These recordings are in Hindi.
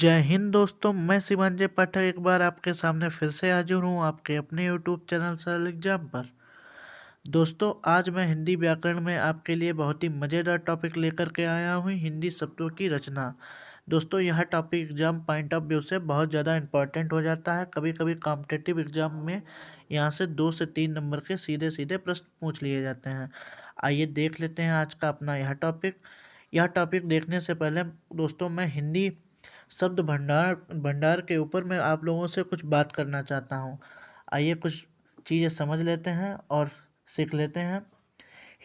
जय हिंद दोस्तों, मैं शिवांजय पाठक एक बार आपके सामने फिर से हाजिर हूँ आपके अपने यूट्यूब चैनल सरल एग्जाम पर। दोस्तों, आज मैं हिंदी व्याकरण में आपके लिए बहुत ही मज़ेदार टॉपिक लेकर के आया हूँ, हिंदी शब्दों की रचना। दोस्तों, यह topic exam point of view से बहुत ज़्यादा इंपॉर्टेंट हो जाता है। कभी कभी कॉम्पिटिटिव एग्जाम में यहाँ से 2 से 3 नंबर के सीधे सीधे प्रश्न पूछ लिए जाते हैं। आइए देख लेते हैं आज का अपना यह टॉपिक देखने से पहले दोस्तों, मैं हिंदी शब्द भंडार भंडार के ऊपर मैं आप लोगों से कुछ बात करना चाहता हूँ। आइए कुछ चीज़ें समझ लेते हैं और सीख लेते हैं।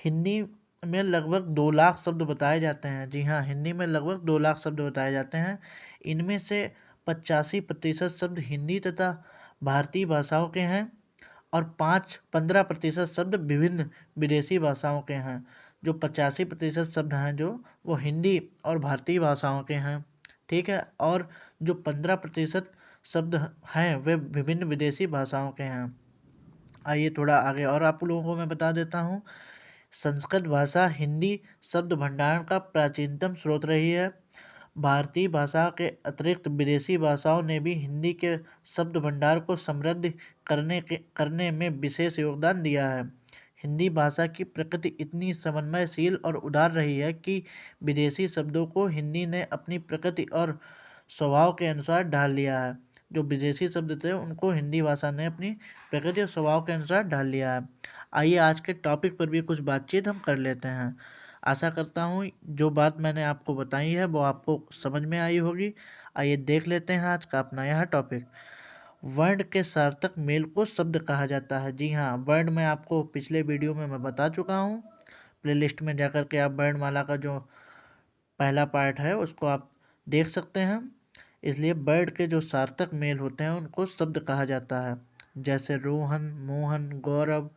हिंदी में लगभग 2 लाख शब्द बताए जाते हैं। जी हाँ, हिंदी में लगभग 2 लाख शब्द बताए जाते हैं। इनमें से 85% शब्द हिंदी तथा भारतीय भाषाओं के हैं और 15% शब्द विभिन्न विदेशी भाषाओं के हैं। जो 85% शब्द हैं जो वो हिंदी और भारतीय भाषाओं के हैं, ठीक है। और जो 15% शब्द हैं वे विभिन्न विदेशी भाषाओं के हैं। आइए थोड़ा आगे और आप लोगों को मैं बता देता हूँ। संस्कृत भाषा हिंदी शब्द भंडार का प्राचीनतम स्रोत रही है। भारतीय भाषा के अतिरिक्त विदेशी भाषाओं ने भी हिंदी के शब्द भंडार को समृद्ध करने में विशेष योगदान दिया है। हिंदी भाषा की प्रकृति इतनी समन्वयशील और उदार रही है कि विदेशी शब्दों को हिंदी ने अपनी प्रकृति और स्वभाव के अनुसार ढाल लिया है। जो विदेशी शब्द थे उनको हिंदी भाषा ने अपनी प्रकृति और स्वभाव के अनुसार ढाल लिया है। आइए आज के टॉपिक पर भी कुछ बातचीत हम कर लेते हैं। आशा करता हूँ जो बात मैंने आपको बताई है वो आपको समझ में आई होगी। आइए देख लेते हैं आज का अपना यह टॉपिक। वर्ण के सार्थक मेल को शब्द कहा जाता है। जी हाँ, वर्ण में आपको पिछले वीडियो में मैं बता चुका हूँ। प्लेलिस्ट में जाकर के आप वर्णमाला का जो पहला पार्ट है उसको आप देख सकते हैं। इसलिए वर्ण के जो सार्थक मेल होते हैं उनको शब्द कहा जाता है। जैसे रोहन, मोहन, गौरव,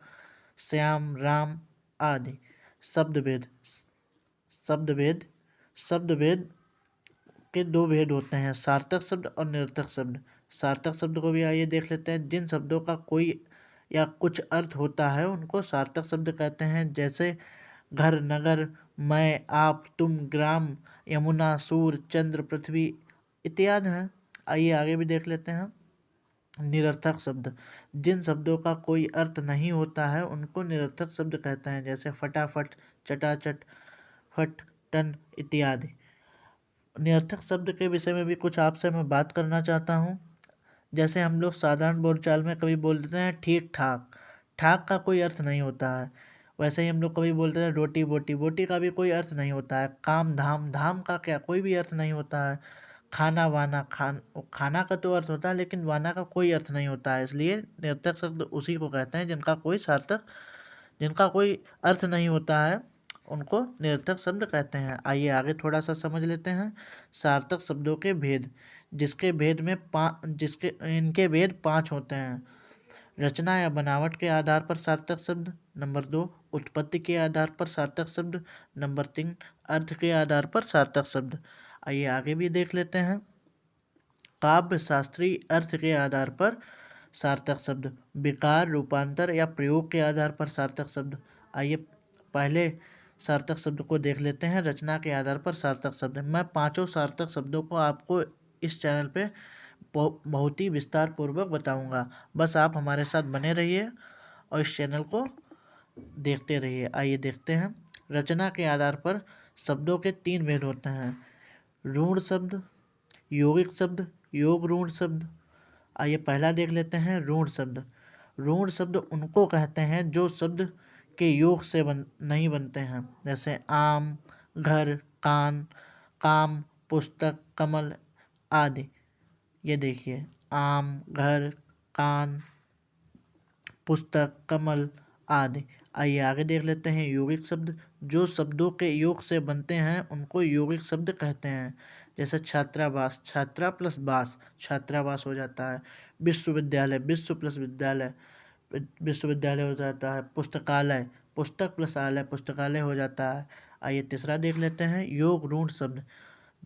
श्याम, राम आदि। शब्दभेद शब्दभेद शब्दभेद के 2 भेद होते हैं, सार्थक शब्द और निरर्थक शब्द। सार्थक शब्द को भी आइए देख लेते हैं। जिन शब्दों का कोई या कुछ अर्थ होता है उनको सार्थक शब्द कहते हैं। जैसे घर, नगर, मैं, आप, तुम, ग्राम, यमुना, सूर्य, चंद्र, पृथ्वी इत्यादि हैं। आइए आगे भी देख लेते हैं। निरर्थक शब्द, जिन शब्दों का कोई अर्थ नहीं होता है उनको निरर्थक शब्द कहते हैं। जैसे फटाफट, चटाचट, फट, टन इत्यादि। निरर्थक शब्द के विषय में भी कुछ आपसे मैं बात करना चाहता हूँ। जैसे हम लोग साधारण बोलचाल में कभी बोल देते हैं ठीक ठाक, ठाक का कोई अर्थ नहीं होता है। वैसे ही हम लोग कभी बोलते हैं रोटी बोटी, बोटी का भी कोई अर्थ नहीं होता है। काम धाम, धाम का क्या कोई भी अर्थ नहीं होता है। खाना वाना, खाना का तो अर्थ होता है लेकिन वाना का कोई अर्थ नहीं होता है। इसलिए निरर्थक शब्द उसी को कहते हैं जिनका कोई अर्थ नहीं होता है, उनको निरर्थक शब्द कहते हैं। आइए आगे थोड़ा सा समझ लेते हैं। सार्थक शब्दों के भेद, जिसके इनके भेद 5 होते हैं। रचना या बनावट के आधार पर सार्थक शब्द। नंबर 2, उत्पत्ति के आधार पर सार्थक शब्द। नंबर 3, अर्थ के आधार पर सार्थक शब्द। आइए आगे भी देख लेते हैं। काव्य शास्त्रीय अर्थ के आधार पर सार्थक शब्द, विकार, रूपांतर या प्रयोग के आधार पर सार्थक शब्द। आइए पहले सार्थक शब्द को देख लेते हैं। रचना के आधार पर सार्थक शब्द, मैं 5 सार्थक शब्दों को आपको इस चैनल पे बहुत ही विस्तार पूर्वक बताऊंगा। बस आप हमारे साथ बने रहिए और इस चैनल को देखते रहिए। आइए देखते हैं। रचना के आधार पर शब्दों के 3 भेद होते हैं। ऋण शब्द, यौगिक शब्द, योग ऋण शब्द। आइए पहला देख लेते हैं ऋण शब्द। ऋण शब्द उनको कहते हैं जो शब्द के योग से नहीं बनते हैं। जैसे आम, घर, कान, काम, पुस्तक, कमल आदि। ये देखिए, आम, घर, कान, पुस्तक, कमल आदि। आइए आगे देख लेते हैं यौगिक शब्द। जो शब्दों के योग से बनते हैं उनको यौगिक शब्द कहते हैं। जैसे छात्रावास, छात्रा प्लस वास, छात्रावास हो जाता है। विश्वविद्यालय, विश्व प्लस विद्यालय, विश्वविद्यालय हो जाता है। पुस्तकालय, पुस्तक प्लस आलय, पुस्तकालय हो जाता है। आइए तीसरा देख लेते हैं योग ऋण शब्द।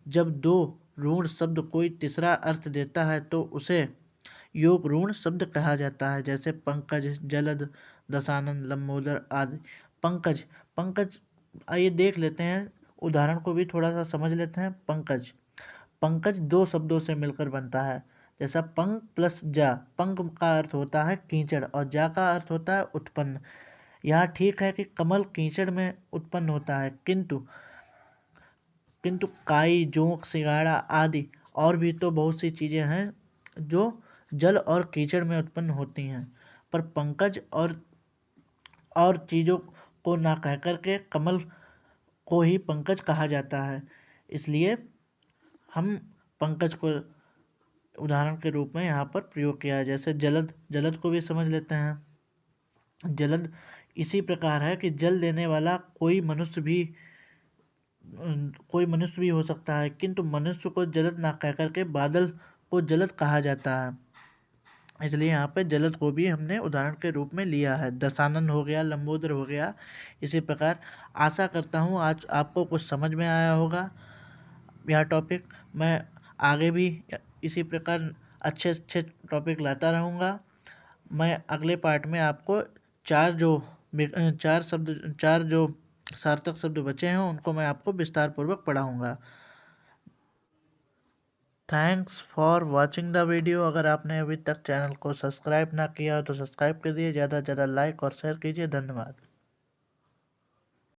जब 2 ऋण शब्द कोई तीसरा अर्थ देता है तो उसे योग ऋण शब्द कहा जाता है। जैसे पंकज, जलद, दशानन, लंबोदर आदि। पंकज, पंकज आइए देख लेते हैं, उदाहरण को भी थोड़ा सा समझ लेते हैं। पंकज, पंकज दो शब्दों से मिलकर बनता है। जैसा पंक प्लस जा, पंक का अर्थ होता है कीचड़ और जा का अर्थ होता है उत्पन्न। यह ठीक है कि कमल कीचड़ में उत्पन्न होता है, किंतु काई, जोंक, सिंघाड़ा आदि और भी तो बहुत सी चीज़ें हैं जो जल और कीचड़ में उत्पन्न होती हैं, पर पंकज और चीज़ों को ना कह कर के कमल को ही पंकज कहा जाता है। इसलिए हम पंकज को उदाहरण के रूप में यहाँ पर प्रयोग किया है। जैसे जलद, जलद को भी समझ लेते हैं। जलद इसी प्रकार है कि जल देने वाला कोई मनुष्य भी हो सकता है, किंतु मनुष्य को जलद ना कह करके बादल को जलद कहा जाता है। इसलिए यहाँ पे जलद को भी हमने उदाहरण के रूप में लिया है। दशानन हो गया, लंबोदर हो गया। इसी प्रकार आशा करता हूँ आज आपको कुछ समझ में आया होगा यह टॉपिक। मैं आगे भी इसी प्रकार अच्छे अच्छे टॉपिक लाता रहूँगा। मैं अगले पार्ट में आपको चार जो सार्थक शब्द बचे हैं उनको मैं आपको विस्तार पूर्वक पढ़ाऊँगा। Thanks for watching the video. अगर आपने अभी तक चैनल को सब्सक्राइब ना किया हो तो सब्सक्राइब कर दिए, ज़्यादा से ज़्यादा लाइक और शेयर कीजिए। धन्यवाद।